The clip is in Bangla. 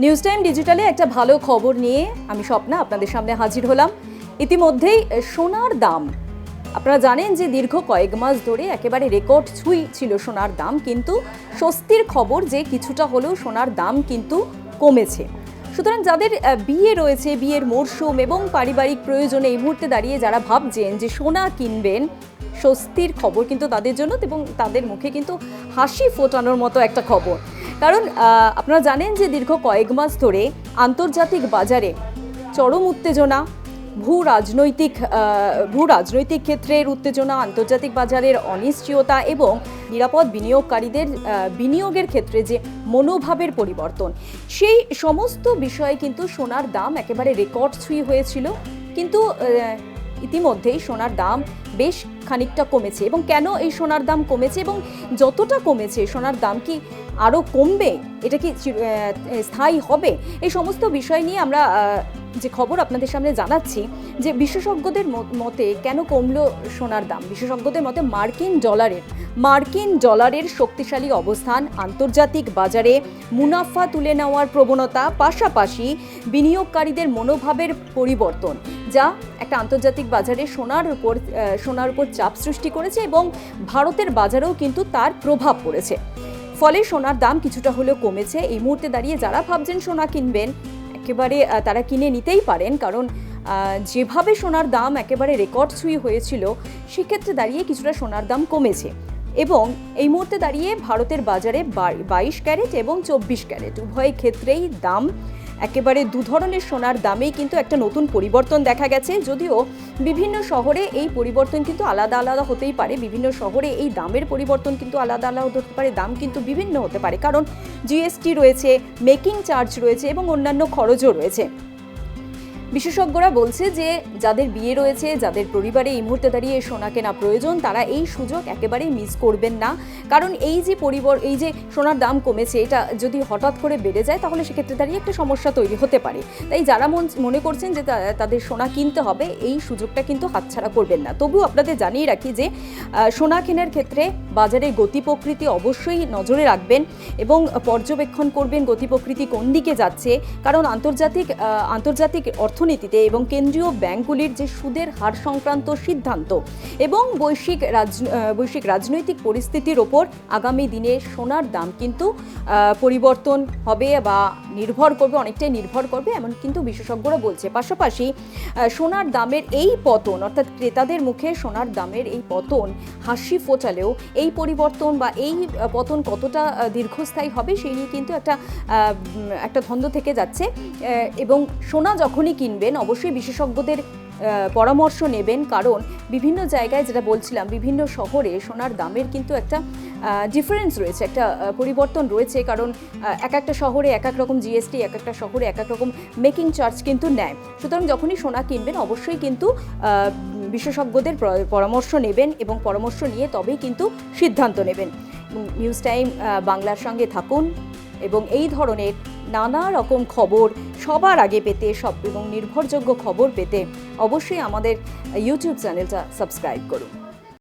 নিউজ টাইম ডিজিটালে একটা ভালো খবর নিয়ে আমি স্বপ্না আপনাদের সামনে হাজির হলাম। ইতিমধ্যেই সোনার দাম, আপনারা জানেন যে দীর্ঘ কয়েক মাস ধরে একেবারে রেকর্ড ছুঁই ছিল সোনার দাম, কিন্তু স্বস্তির খবর যে কিছুটা হলেও সোনার দাম কিন্তু কমেছে। সুতরাং যাদের বিয়ে রয়েছে, বিয়ের মরশুম এবং পারিবারিক প্রয়োজনে এই মুহূর্তে দাঁড়িয়ে যারা ভাবছেন যে সোনা কিনবেন, স্বস্তির খবর কিন্তু তাদের জন্য, এবং তাদের মুখে কিন্তু হাসি ফোটানোর মতো একটা খবর। কারণ আপনারা জানেন যে দীর্ঘ কয়েক মাস ধরে আন্তর্জাতিক বাজারে চরম উত্তেজনা, ভূ রাজনৈতিক ক্ষেত্রের উত্তেজনা, আন্তর্জাতিক বাজারের অনিশ্চয়তা এবং নিরাপদ বিনিয়োগকারীদের বিনিয়োগের ক্ষেত্রে যে মনোভাবের পরিবর্তন, সেই সমস্ত বিষয়ে কিন্তু সোনার দাম একেবারে রেকর্ড ছুঁই হয়েছিল। কিন্তু ইতিমধ্যেই সোনার দাম বেশ খানিকটা কমেছে। এবং কেন এই সোনার দাম কমেছে এবং যতটা কমেছে সোনার দাম কি আরও কমবে, এটা কি স্থায়ী হবে, এই সমস্ত বিষয় নিয়ে আমরা যে খবর আপনাদের সামনে জানাচ্ছি যে বিশেষজ্ঞদের মতে কেন কমলো সোনার দাম। বিশেষজ্ঞদের মতে মার্কিন ডলারের শক্তিশালী অবস্থান, আন্তর্জাতিক বাজারে মুনাফা তুলে নেওয়ার প্রবণতা, পাশাপাশি বিনিয়োগকারীদের মনোভাবের পরিবর্তন, যা একটা আন্তর্জাতিক বাজারে সোনার উপর চাপ সৃষ্টি করেছে এবং ভারতের বাজারেও কিন্তু তার প্রভাব পড়েছে। ফলে সোনার দাম কিছুটা হলেও কমেছে। এই মুহূর্তে দাঁড়িয়ে যারা ভাবছেন সোনা কিনবেন, একেবারে তারা কিনে নিতেই পারেন, কারণ যেভাবে সোনার দাম একেবারে রেকর্ড ছুঁই হয়েছিল, সেক্ষেত্রে দাঁড়িয়ে কিছুটা সোনার দাম কমেছে। এবং এই মুহূর্তে দাঁড়িয়ে ভারতের বাজারে 22 ক্যারেট এবং 24 ক্যারেট উভয় ক্ষেত্রেই দাম একেবারে দু ধরনের সোনার দামেই কিন্তু একটা নতুন পরিবর্তন দেখা গেছে। যদিও বিভিন্ন শহরে এই পরিবর্তন কিন্তু আলাদা আলাদা হতেই পারে, বিভিন্ন শহরে এই দামের পরিবর্তন কিন্তু আলাদা আলাদা হতে পারে, দাম কিন্তু বিভিন্ন হতে পারে, কারণ জিএসটি রয়েছে, মেকিং চার্জ রয়েছে এবং অন্যান্য খরচও রয়েছে। বিশেষজ্ঞরা বলছে যে যাদের বিয়ে রয়েছে, যাদের পরিবারে এই মুহূর্তে দাঁড়িয়ে সোনা কেনা প্রয়োজন, তারা এই সুযোগ একেবারেই মিস করবেন না। কারণ এই যে সোনার দাম কমেছে, এটা যদি হঠাৎ করে বেড়ে যায় তাহলে সেক্ষেত্রে দাঁড়িয়ে একটা সমস্যা তৈরি হতে পারে। তাই যারা মনে করছেন যে তাদের সোনা কিনতে হবে, এই সুযোগটা কিন্তু হাতছাড়া করবেন না। তবুও আপনাদের জানিয়ে রাখি যে সোনা কেনার ক্ষেত্রে বাজারের গতি প্রকৃতি অবশ্যই নজরে রাখবেন এবং পর্যবেক্ষণ করবেন গতি প্রকৃতি কোন দিকে যাচ্ছে। কারণ আন্তর্জাতিক অর্থনীতিতে এবং কেন্দ্রীয় ব্যাংকগুলির যে সুদের হার সংক্রান্ত সিদ্ধান্ত এবং বৈশ্বিক রাজনৈতিক পরিস্থিতির ওপর আগামী দিনে সোনার দাম কিন্তু পরিবর্তন হবে বা অনেকটাই নির্ভর করবে, এমন কিন্তু বিশেষজ্ঞরা বলছে। পাশাপাশি সোনার দামের এই পতন, অর্থাৎ ক্রেতাদের মুখে সোনার দামের এই পতন হাসি ফোটালেও এই পরিবর্তন বা এই পতন কতটা দীর্ঘস্থায়ী হবে সেই নিয়ে কিন্তু একটা দ্বন্দ্ব থেকে যাচ্ছে। এবং সোনা যখনই কিনবেন অবশ্যই বিশেষজ্ঞদের পরামর্শ নেবেন, কারণ বিভিন্ন জায়গায়, যেটা বলছিলাম, বিভিন্ন শহরে সোনার দামের কিন্তু একটা ডিফারেন্স রয়েছে, একটা পরিবর্তন রয়েছে। কারণ এক একটা শহরে এক এক রকম জিএসটি, এক একটা শহরে এক এক রকম মেকিং চার্জ কিন্তু নেয়। সুতরাং যখনই সোনা কিনবেন অবশ্যই কিন্তু বিশেষজ্ঞদের পরামর্শ নেবেন এবং পরামর্শ নিয়ে তবেই কিন্তু সিদ্ধান্ত নেবেন। নিউজ টাইম বাংলার সঙ্গে থাকুন এবং এই ধরনের নানা রকম খবর সবার আগে পেতে এবং নির্ভরযোগ্য খবর পেতে অবশ্যই আমাদের ইউটিউব চ্যানেলটা সাবস্ক্রাইব করুন।